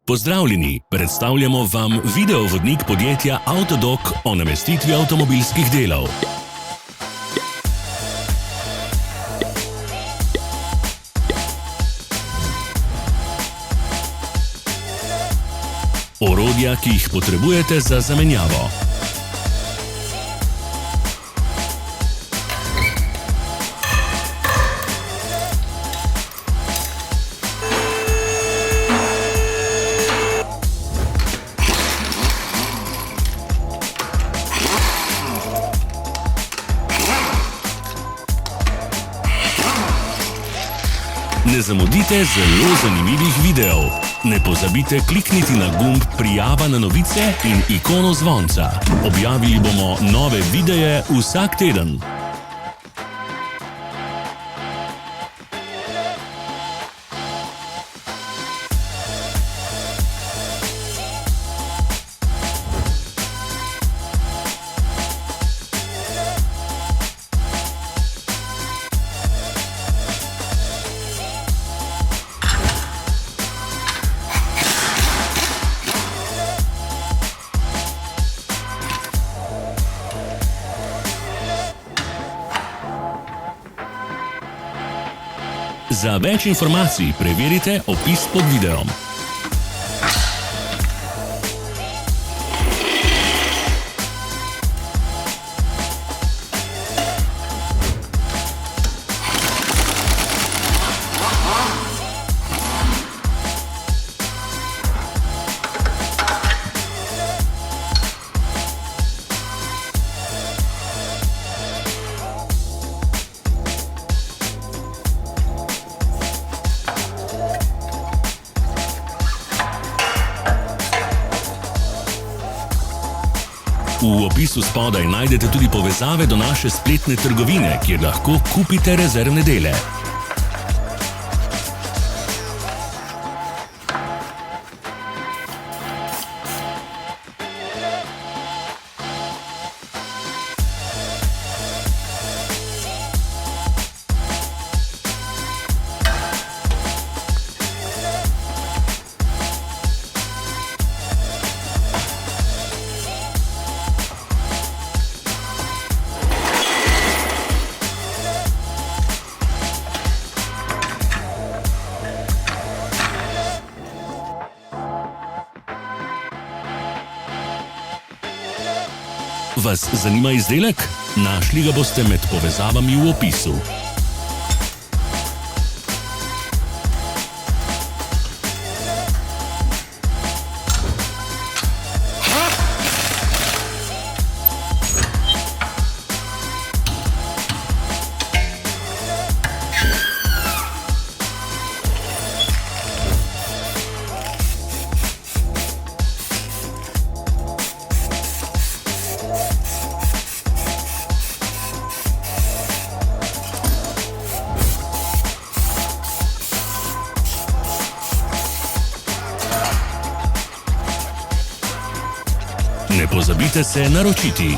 Pozdravljeni, predstavljamo vam videovodnik podjetja Avtodok o namestitvi avtomobilskih delov. Orodja, ki jih potrebujete za zamenjavo. Ne zamudite zelo zanimivih videov. Ne pozabite klikniti na gumb Prijava na novice in ikono zvonca. Objavili bomo nove videe vsak teden. Za več informacij preverite opis pod videom. V opisu spodaj najdete tudi povezave do naše spletne trgovine, kjer lahko kupite rezervne dele. Vas zanima izdelek? Našli ga boste med povezavami v opisu. Ne pozabite se naročiti.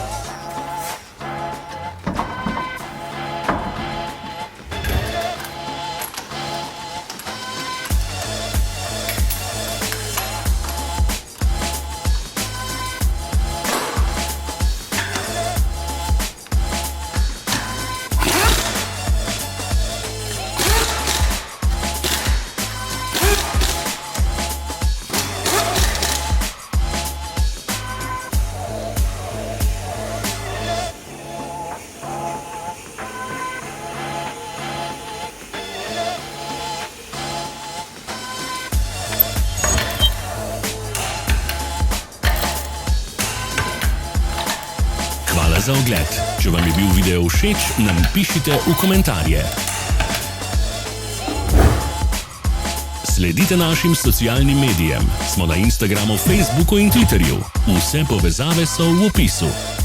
Hvala za ogled. Če vam je bil video všeč, nam pišite v komentarje. Sledite našim socialnim medijem. Smo na Instagramu, Facebooku in Twitterju. Vse povezave so v opisu.